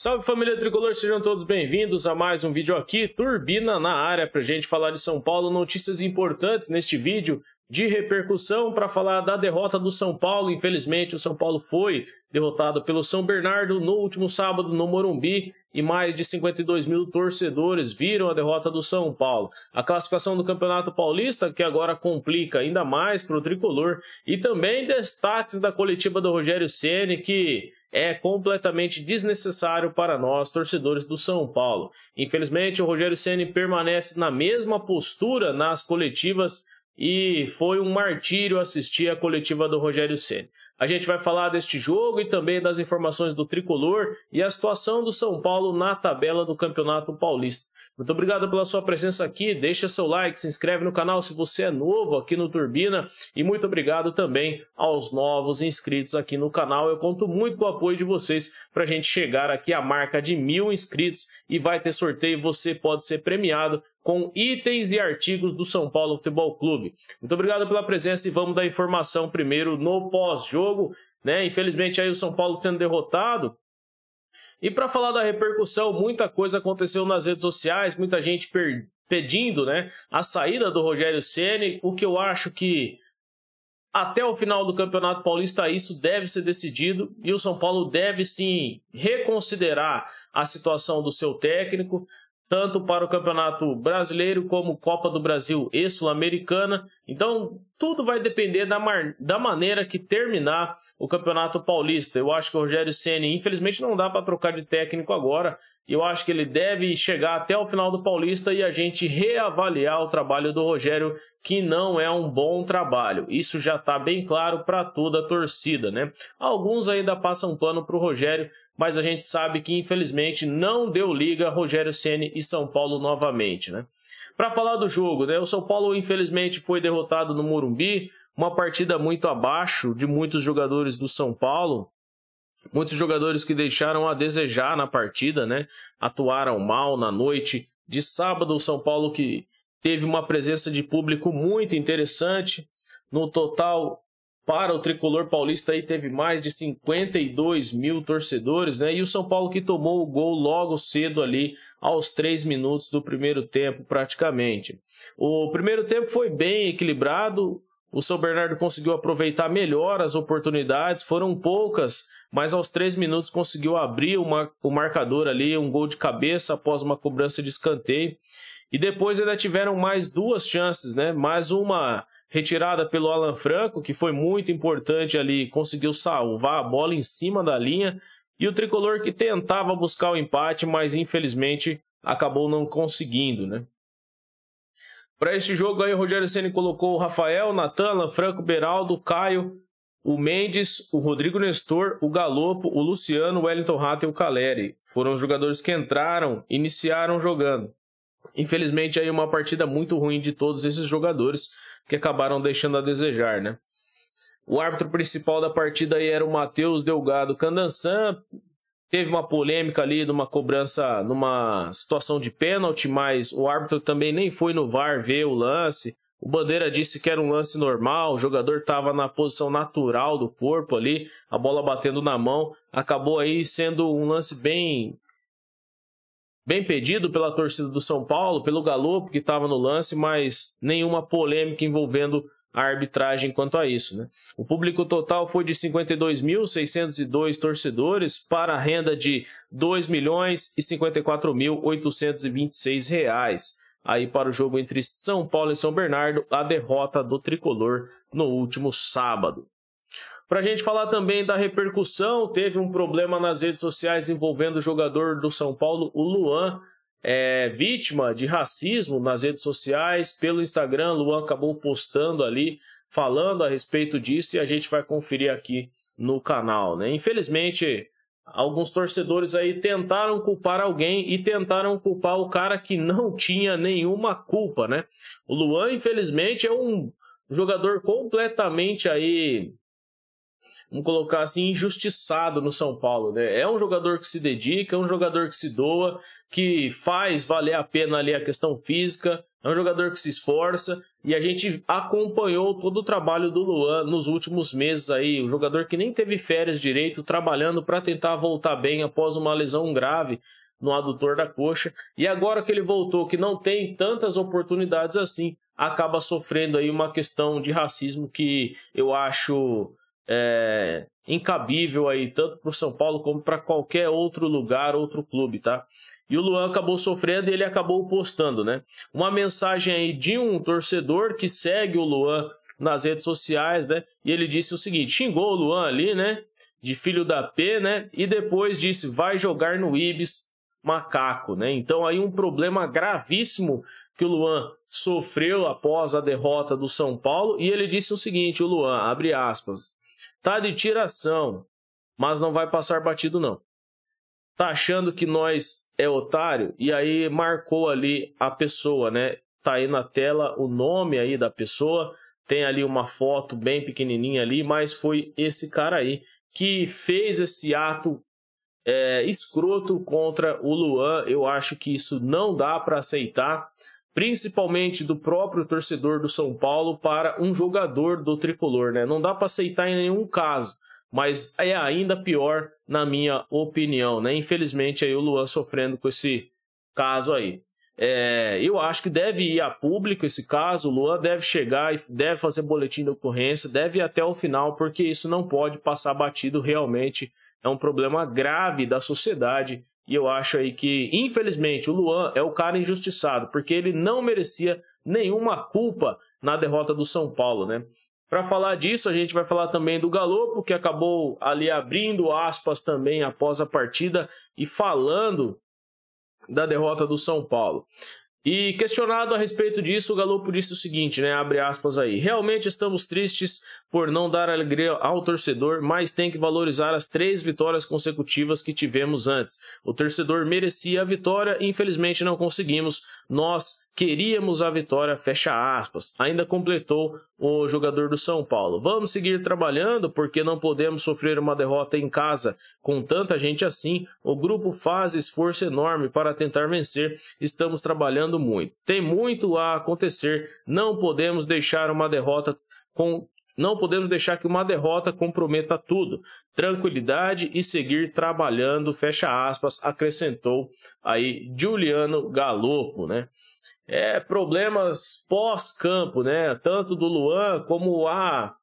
Salve família tricolor, sejam todos bem-vindos a mais um vídeo aqui, Turbina na área, para a gente falar de São Paulo, notícias importantes neste vídeo de repercussão para falar da derrota do São Paulo. Infelizmente o São Paulo foi derrotado pelo São Bernardo no último sábado no Morumbi e mais de 52 mil torcedores viram a derrota do São Paulo. A classificação do Campeonato Paulista, que agora complica ainda mais para o tricolor, e também destaques da coletiva do Rogério Ceni, que é completamente desnecessário para nós, torcedores do São Paulo. Infelizmente, o Rogério Ceni permanece na mesma postura nas coletivas e foi um martírio assistir a coletiva do Rogério Ceni. A gente vai falar deste jogo e também das informações do tricolor e a situação do São Paulo na tabela do Campeonato Paulista. Muito obrigado pela sua presença aqui, deixa seu like, se inscreve no canal se você é novo aqui no Turbina e muito obrigado também aos novos inscritos aqui no canal. Eu conto muito com o apoio de vocês para a gente chegar aqui à marca de 1000 inscritos e vai ter sorteio, você pode ser premiado com itens e artigos do São Paulo Futebol Clube. Muito obrigado pela presença e vamos dar informação primeiro no pós-jogo, né? Infelizmente aí o São Paulo sendo derrotado. E para falar da repercussão, muita coisa aconteceu nas redes sociais, muita gente pedindo, né, a saída do Rogério Ceni, o que eu acho que até o final do Campeonato Paulista isso deve ser decidido e o São Paulo deve sim reconsiderar a situação do seu técnico, tanto para o Campeonato Brasileiro como Copa do Brasil e Sul-Americana. Então, tudo vai depender da maneira que terminar o Campeonato Paulista. Eu acho que o Rogério Ceni, infelizmente, não dá para trocar de técnico agora. Eu acho que ele deve chegar até o final do Paulista e a gente reavaliar o trabalho do Rogério, que não é um bom trabalho. Isso já está bem claro para toda a torcida, né? Alguns ainda passam pano para o Rogério, mas a gente sabe que, infelizmente, não deu liga Rogério Ceni e São Paulo novamente, né? Para falar do jogo, né? O São Paulo, infelizmente, foi derrotado no Morumbi, uma partida muito abaixo de muitos jogadores do São Paulo, muitos jogadores que deixaram a desejar na partida, né? Atuaram mal na noite de sábado. O São Paulo que teve uma presença de público muito interessante, no total para o tricolor paulista aí teve mais de 52 mil torcedores, né? E o São Paulo que tomou o gol logo cedo ali, aos 3 minutos do primeiro tempo praticamente. O primeiro tempo foi bem equilibrado, o São Bernardo conseguiu aproveitar melhor as oportunidades, foram poucas, mas aos 3 minutos conseguiu abrir o marcador ali, um gol de cabeça após uma cobrança de escanteio. E depois ainda tiveram mais 2 chances, né? Mais uma retirada pelo Alan Franco, que foi muito importante ali, conseguiu salvar a bola em cima da linha, e o tricolor que tentava buscar o empate, mas infelizmente acabou não conseguindo, né? Para este jogo aí o Rogério Ceni colocou o Rafael, Natan, Alan Franco, Beraldo, Caio, o Mendes, o Rodrigo Nestor, o Galopo, o Luciano, o Wellington Rato e o Caleri. Foram os jogadores que iniciaram jogando. Infelizmente aí uma partida muito ruim de todos esses jogadores que acabaram deixando a desejar, né? O árbitro principal da partida aí era o Matheus Delgado Candansan. Teve uma polêmica ali numa cobrança, numa situação de pênalti, mas o árbitro também nem foi no VAR ver o lance. O Bandeira disse que era um lance normal, o jogador estava na posição natural do corpo ali, a bola batendo na mão. Acabou aí sendo um lance bem pedido pela torcida do São Paulo, pelo Galopo que estava no lance, mas nenhuma polêmica envolvendo a arbitragem quanto a isso, né? O público total foi de 52.602 torcedores para a renda de R$ 2.054.826 aí para o jogo entre São Paulo e São Bernardo, a derrota do tricolor no último sábado. Para a gente falar também da repercussão, teve um problema nas redes sociais envolvendo o jogador do São Paulo, o Luan, vítima de racismo nas redes sociais. Pelo Instagram, o Luan acabou postando ali, falando a respeito disso, e a gente vai conferir aqui no canal, né? Infelizmente, alguns torcedores aí tentaram culpar alguém e tentaram culpar o cara que não tinha nenhuma culpa, né? O Luan, infelizmente, é um jogador completamente aí, vamos colocar assim, injustiçado no São Paulo, né? É um jogador que se dedica, é um jogador que se doa, que faz valer a pena ali a questão física, é um jogador que se esforça, E a gente acompanhou todo o trabalho do Luan nos últimos meses aí, o jogador que nem teve férias direito, trabalhando para tentar voltar bem após uma lesão grave no adutor da coxa. E agora que ele voltou, que não tem tantas oportunidades assim, acaba sofrendo aí uma questão de racismo que eu acho incabível aí, tanto para o São Paulo como para qualquer outro lugar, outro clube, tá? E o Luan acabou sofrendo e ele acabou postando, né? Uma mensagem aí de um torcedor que segue o Luan nas redes sociais, né? E ele disse o seguinte, xingou o Luan ali, né? De filho da P, né? E depois disse, vai jogar no Ibis, macaco, né? Então aí um problema gravíssimo que o Luan sofreu após a derrota do São Paulo. E ele disse o seguinte, o Luan, abre aspas, tá de tiração, mas não vai passar batido não. Tá achando que nós é otário? E aí marcou ali a pessoa, né? Tá aí na tela o nome aí da pessoa, tem ali uma foto bem pequenininha ali, mas foi esse cara aí que fez esse ato escroto contra o Luan. Eu acho que isso não dá para aceitar, principalmente do próprio torcedor do São Paulo para um jogador do Tricolor, né? Não dá para aceitar em nenhum caso, mas é ainda pior na minha opinião, né? Infelizmente aí o Luan sofrendo com esse caso aí. Eu acho que deve ir a público esse caso, o Luan deve chegar e deve fazer boletim de ocorrência, deve ir até o final, porque isso não pode passar batido, realmente é um problema grave da sociedade. E eu acho aí que, infelizmente, o Luan é o cara injustiçado, porque ele não merecia nenhuma culpa na derrota do São Paulo, né? Para falar disso, a gente vai falar também do Galopo, que acabou ali abrindo aspas também após a partida e falando da derrota do São Paulo. E questionado a respeito disso, o Galopo disse o seguinte, né, abre aspas aí, realmente estamos tristes por não dar alegria ao torcedor, mas tem que valorizar as 3 vitórias consecutivas que tivemos antes. O torcedor merecia a vitória, infelizmente não conseguimos, nós queríamos a vitória, fecha aspas. Ainda completou o jogador do São Paulo. Vamos seguir trabalhando porque não podemos sofrer uma derrota em casa com tanta gente assim. O grupo faz esforço enorme para tentar vencer. Estamos trabalhando muito. Tem muito a acontecer. Não podemos deixar que uma derrota comprometa tudo. Tranquilidade e seguir trabalhando, fecha aspas, acrescentou aí Juliano Galopo, né? Problemas pós-campo, né? Tanto do Luan como a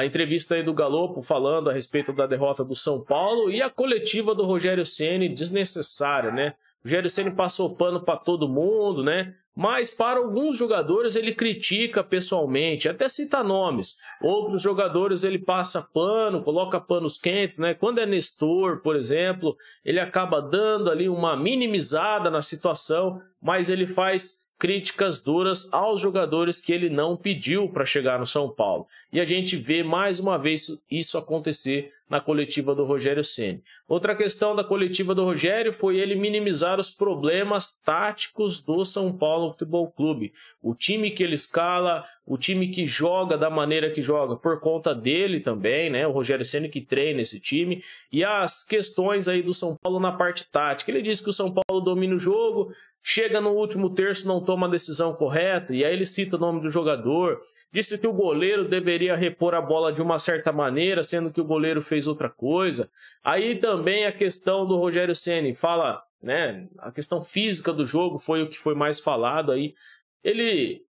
entrevista aí do Galopo falando a respeito da derrota do São Paulo e a coletiva do Rogério Ceni desnecessária, né? O Rogério Ceni passou pano para todo mundo, né? Mas para alguns jogadores ele critica pessoalmente, até cita nomes. Outros jogadores ele passa pano, coloca panos quentes, né? Quando é Nestor, por exemplo, ele acaba dando ali uma minimizada na situação, mas ele faz críticas duras aos jogadores que ele não pediu para chegar no São Paulo. E a gente vê mais uma vez isso acontecer na coletiva do Rogério Ceni. Outra questão da coletiva do Rogério foi ele minimizar os problemas táticos do São Paulo Futebol Clube. O time que ele escala, o time que joga da maneira que joga, por conta dele também, né? O Rogério Ceni que treina esse time. E as questões aí do São Paulo na parte tática. Ele disse que o São Paulo domina o jogo, chega no último terço, não toma a decisão correta, e aí ele cita o nome do jogador. Disse que o goleiro deveria repor a bola de uma certa maneira, sendo que o goleiro fez outra coisa. Aí também a questão do Rogério Ceni fala, né? A questão física do jogo foi o que foi mais falado aí. Ele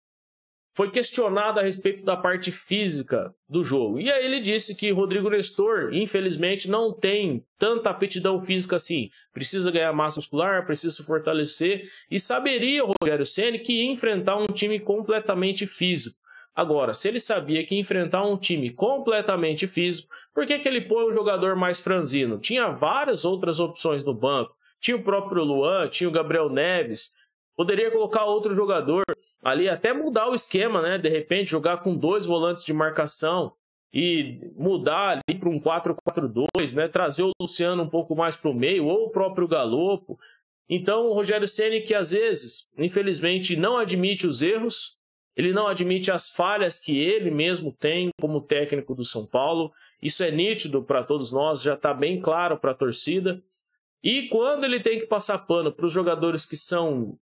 foi questionado a respeito da parte física do jogo. E aí ele disse que Rodrigo Nestor, infelizmente, não tem tanta aptidão física assim. Precisa ganhar massa muscular, precisa se fortalecer. E saberia o Rogério Ceni que ia enfrentar um time completamente físico. Agora, se ele sabia que ia enfrentar um time completamente físico, por que ele põe um jogador mais franzino? Tinha várias outras opções no banco. Tinha o próprio Luan, tinha o Gabriel Neves. Poderia colocar outro jogador ali, até mudar o esquema, né? De repente, jogar com 2 volantes de marcação e mudar ali para um 4-4-2, né? Trazer o Luciano um pouco mais para o meio, ou o próprio Galopo. Então, o Rogério Ceni, que às vezes, infelizmente, não admite os erros, ele não admite as falhas que ele mesmo tem como técnico do São Paulo. Isso é nítido para todos nós, já está bem claro para a torcida. E quando ele tem que passar pano para os jogadores que são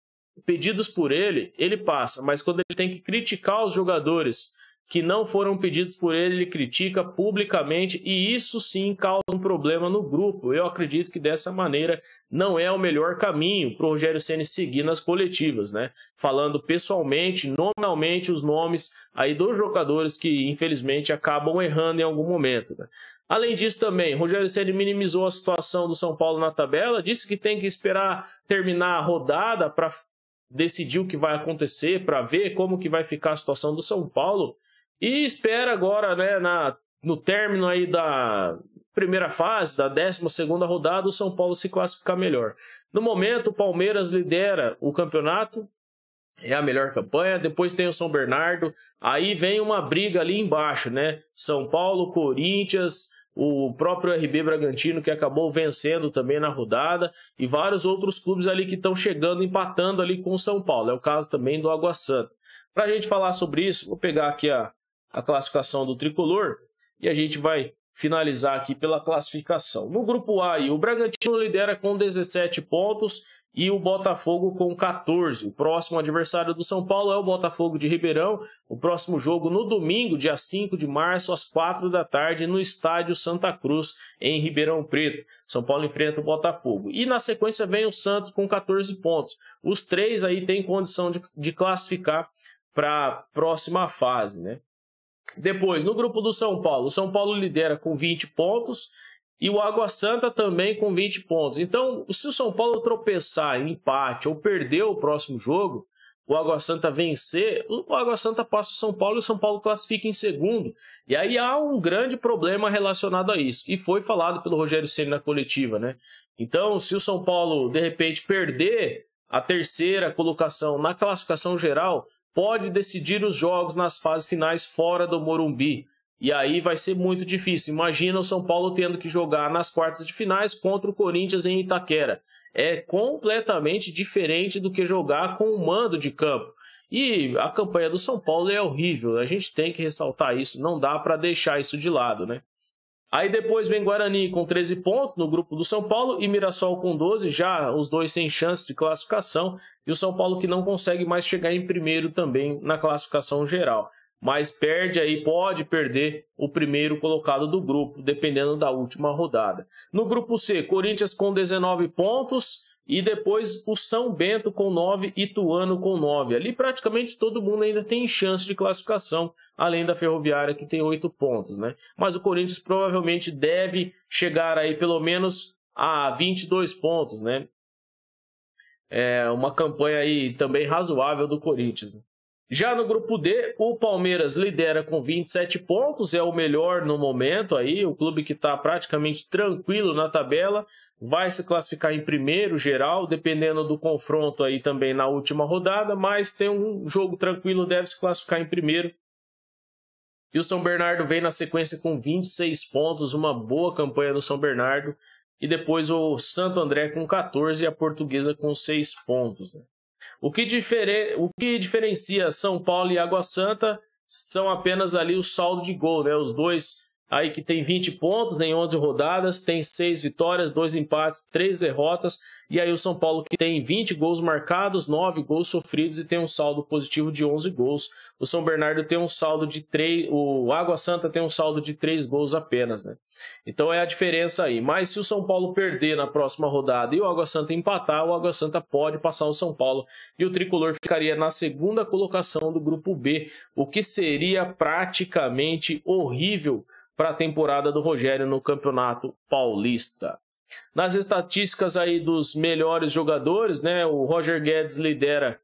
pedidos por ele, ele passa, mas quando ele tem que criticar os jogadores que não foram pedidos por ele, ele critica publicamente, e isso sim causa um problema no grupo. Eu acredito que dessa maneira não é o melhor caminho para o Rogério Ceni seguir nas coletivas, né? Falando pessoalmente, nominalmente, os nomes aí dos jogadores que infelizmente acabam errando em algum momento, né? Além disso também, Rogério Ceni minimizou a situação do São Paulo na tabela, disse que tem que esperar terminar a rodada para decidir o que vai acontecer, para ver como que vai ficar a situação do São Paulo. E espera agora, né, no término aí da primeira fase, da 12ª rodada, o São Paulo se classificar melhor. No momento, o Palmeiras lidera o campeonato, é a melhor campanha. Depois tem o São Bernardo, aí vem uma briga ali embaixo, né? São Paulo, Corinthians, o próprio RB Bragantino, que acabou vencendo também na rodada, e vários outros clubes ali que estão chegando, empatando ali com o São Paulo. É o caso também do Água Santa. Para a gente falar sobre isso, vou pegar aqui a classificação do Tricolor e a gente vai finalizar aqui pela classificação. No grupo A, o Bragantino lidera com 17 pontos e o Botafogo com 14. O próximo adversário do São Paulo é o Botafogo de Ribeirão. O próximo jogo no domingo, dia 5 de março, às 4 da tarde, no estádio Santa Cruz, em Ribeirão Preto. São Paulo enfrenta o Botafogo. E na sequência vem o Santos com 14 pontos. Os três aí têm condição de classificar para a próxima fase, né? Depois, no grupo do São Paulo, o São Paulo lidera com 20 pontos e o Água Santa também com 20 pontos. Então, se o São Paulo tropeçar em empate ou perder o próximo jogo, o Água Santa vencer, o Água Santa passa o São Paulo e o São Paulo classifica em segundo. E aí há um grande problema relacionado a isso. E foi falado pelo Rogério Ceni na coletiva, né? Então, se o São Paulo, de repente, perder a terceira colocação na classificação geral, pode decidir os jogos nas fases finais fora do Morumbi. E aí vai ser muito difícil. Imagina o São Paulo tendo que jogar nas quartas de finais contra o Corinthians em Itaquera. É completamente diferente do que jogar com o mando de campo. E a campanha do São Paulo é horrível. A gente tem que ressaltar isso. Não dá para deixar isso de lado, né? Aí depois vem Guarani com 13 pontos no grupo do São Paulo e Mirassol com 12, já os dois sem chance de classificação, e o São Paulo que não consegue mais chegar em primeiro também na classificação geral, mas perde aí, pode perder o primeiro colocado do grupo, dependendo da última rodada. No grupo C, Corinthians com 19 pontos e depois o São Bento com 9 e Ituano com 9. Ali praticamente todo mundo ainda tem chance de classificação, além da Ferroviária, que tem 8 pontos, né? Mas o Corinthians provavelmente deve chegar aí pelo menos a 22 pontos, né? É uma campanha aí também razoável do Corinthians, né? Já no grupo D, o Palmeiras lidera com 27 pontos, é o melhor no momento aí, o clube que está praticamente tranquilo na tabela, vai se classificar em primeiro geral, dependendo do confronto aí também na última rodada, mas tem um jogo tranquilo, deve se classificar em primeiro. E o São Bernardo vem na sequência com 26 pontos, uma boa campanha do São Bernardo. E depois o Santo André com 14 e a Portuguesa com 6 pontos, né? O que diferencia São Paulo e Água Santa são apenas ali o saldo de gol, né? Os dois aí que tem 20 pontos em 11 rodadas, tem 6 vitórias, 2 empates, 3 derrotas. E aí o São Paulo que tem 20 gols marcados, 9 gols sofridos e tem um saldo positivo de 11 gols. O São Bernardo tem um saldo de 3, o Água Santa tem um saldo de 3 gols apenas, né? Então é a diferença aí. Mas se o São Paulo perder na próxima rodada e o Água Santa empatar, o Água Santa pode passar o São Paulo e o Tricolor ficaria na segunda colocação do grupo B, o que seria praticamente horrível para a temporada do Rogério no Campeonato Paulista. Nas estatísticas aí dos melhores jogadores, né, o Roger Guedes lidera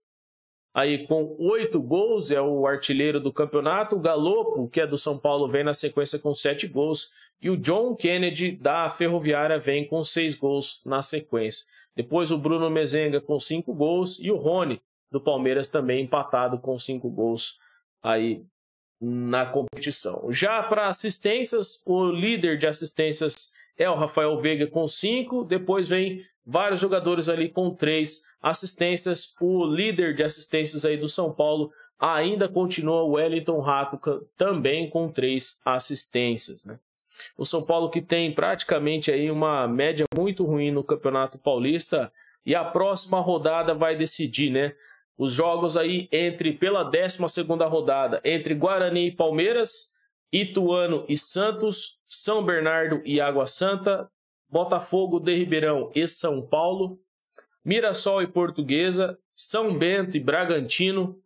aí com 8 gols, é o artilheiro do campeonato. O Galopo, que é do São Paulo, vem na sequência com 7 gols. E o John Kennedy, da Ferroviária, vem com 6 gols na sequência. Depois o Bruno Mezenga com 5 gols e o Rony, do Palmeiras, também empatado com 5 gols aí na competição. Já para assistências, o líder de assistências é o Rafael Veiga com 5, depois vem vários jogadores ali com 3 assistências. O líder de assistências aí do São Paulo ainda continua o Wellington Rato, também com 3 assistências, né? O São Paulo que tem praticamente aí uma média muito ruim no Campeonato Paulista, e a próxima rodada vai decidir, né? Os jogos aí pela 12ª rodada, entre Guarani e Palmeiras, Ituano e Santos, São Bernardo e Água Santa, Botafogo de Ribeirão e São Paulo, Mirassol e Portuguesa, São Bento e Bragantino,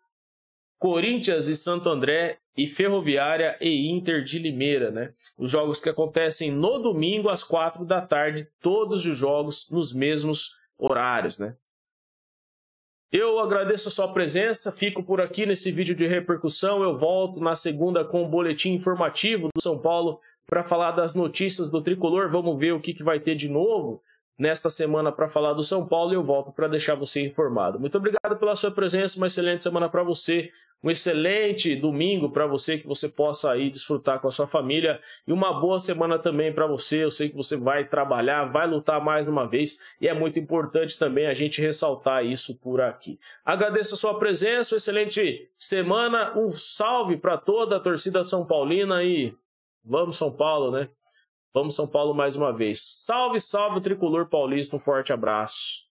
Corinthians e Santo André e Ferroviária e Inter de Limeira, né? Os jogos que acontecem no domingo às 4 da tarde, todos os jogos nos mesmos horários, né? Eu agradeço a sua presença, fico por aqui nesse vídeo de repercussão. Eu volto na segunda com o boletim informativo do São Paulo para falar das notícias do Tricolor. Vamos ver o que vai ter de novo nesta semana para falar do São Paulo e eu volto para deixar você informado. Muito obrigado pela sua presença, uma excelente semana para você, um excelente domingo para você, que você possa aí desfrutar com a sua família e uma boa semana também para você. Eu sei que você vai trabalhar, vai lutar mais uma vez e é muito importante também a gente ressaltar isso por aqui. Agradeço a sua presença, uma excelente semana, um salve para toda a torcida São Paulina e vamos São Paulo, né? Vamos São Paulo mais uma vez. Salve, salve o Tricolor Paulista, um forte abraço.